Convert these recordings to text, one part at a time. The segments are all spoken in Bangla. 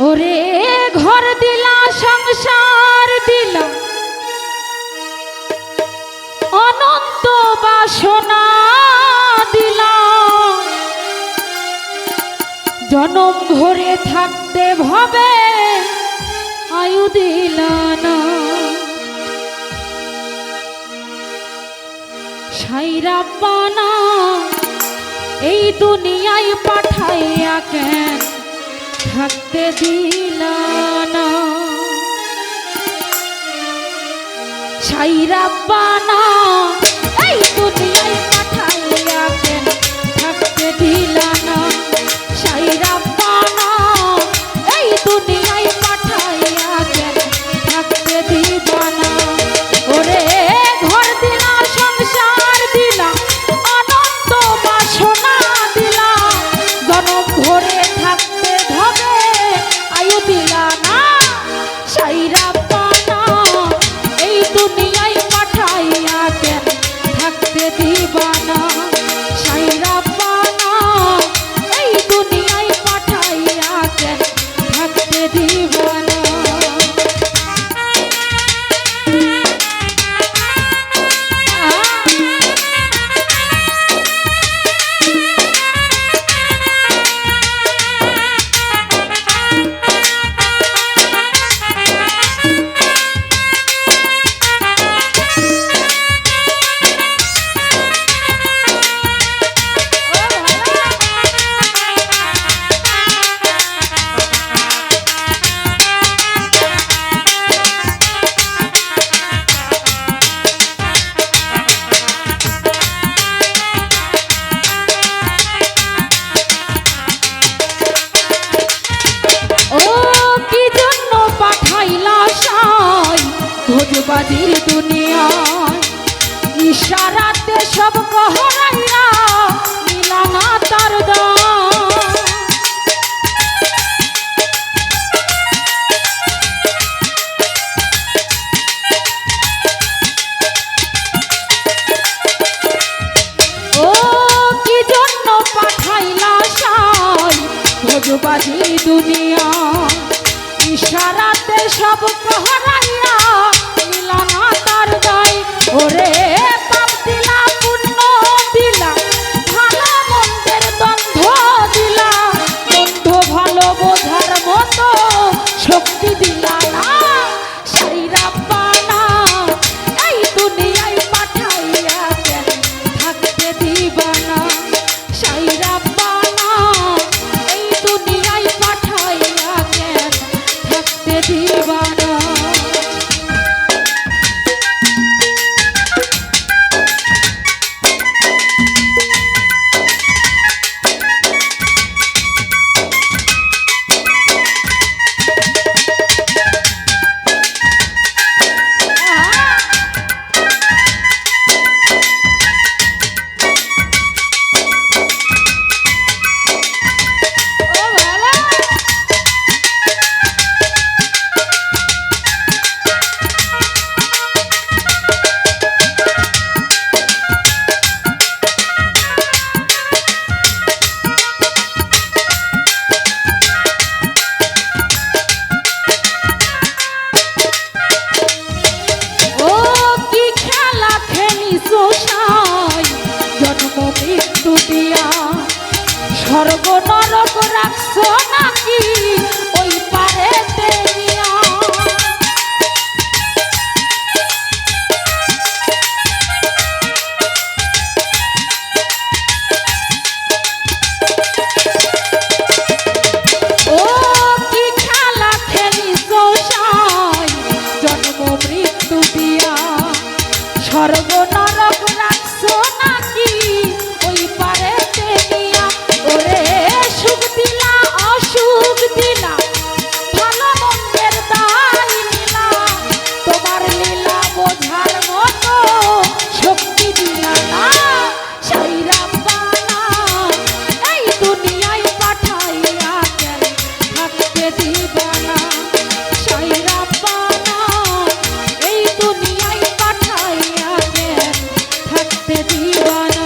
ওরে ঘর দিলা সংসার দিলা অনন্ত বাসনা দিলা জনম ভরে থাকতে ভবে আয়ু দিলা না সাইরাব্বানা এই দুনিয়ায় পাঠাইয়া কেন থাকতে দিলা না সাইরাব্বানা এই দুনিয়ায় পাঠাইয়া কেন থাকতে দিলা না সাইরাব্বানা এই দুনিয়ায় পাঠাইয়া কেন থাকতে দিবা না ওরে ঘর দিলা সংসার দিলা অনন্ত বাসনা দিলা জনম ভরে থাকতে ধবে আয়ু দিলা না সাইরাব্বানা এই দুনিয়ায় পাঠাইয়া কেন থাকতে দিবা না সাইরাব্বানা এই দুনিয়ায় পাঠাইয়া কেন থাকতে দিবা না বাজির দুনিয়ায় ইশারাতে সব কহরাইয়া মিলানা তার ও কি জন্য পাঠাইলা সাই ভোজবাজির দুনিয়া ইশারাতে সব কহরাইয়া মিলানা তার দায় ওরে পাপ দিলা পুণ্য দিলা ভালো মন্দের দ্বন্দ্ব দিলা বন্ধু ভালো বোঝার মতো শক্তি দিলা না সাইরাব্বানা এই দুনিয়ায় পাঠাইয়া কেন থাকতে দিবা না সাইরাব্বানা এই দুনিয়ায় পাঠাইয়া কেন থাকতে দিবা না স্বর্গ নরক রাখছো নাকি ওই পারেতে নিয়া ও কি খেলা খেলিছো সাই জন্ম মৃত্যু দিয়া স্বর্গ নরক রাখছো নাকি ওই পারেতে নিয়া ওরে সুখ দিলা অসুখ দিলা ভালো মন্দের দায় নিলা তোমার লীলা বোঝার মতো শক্তি দিলা না সাইরাব্বানা এই দুনিয়ায় পাঠাইয়া কেন থাকতে দিবা না সাইরাব্বানা এই দুনিয়ায় পাঠাইয়া কেন থাকতে দিবা না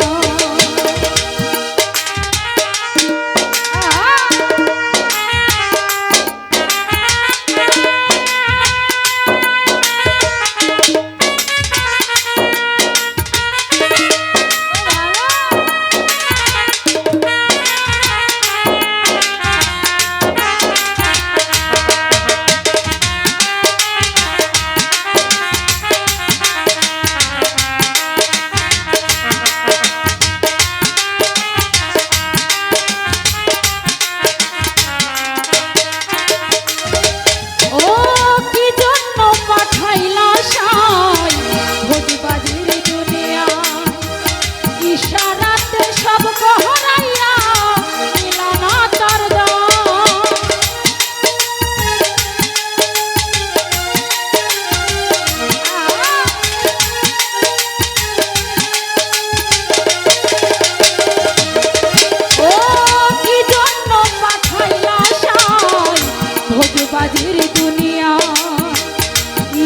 বাজির দুনিয়া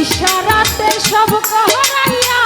ইশারাতে সব করাইয়া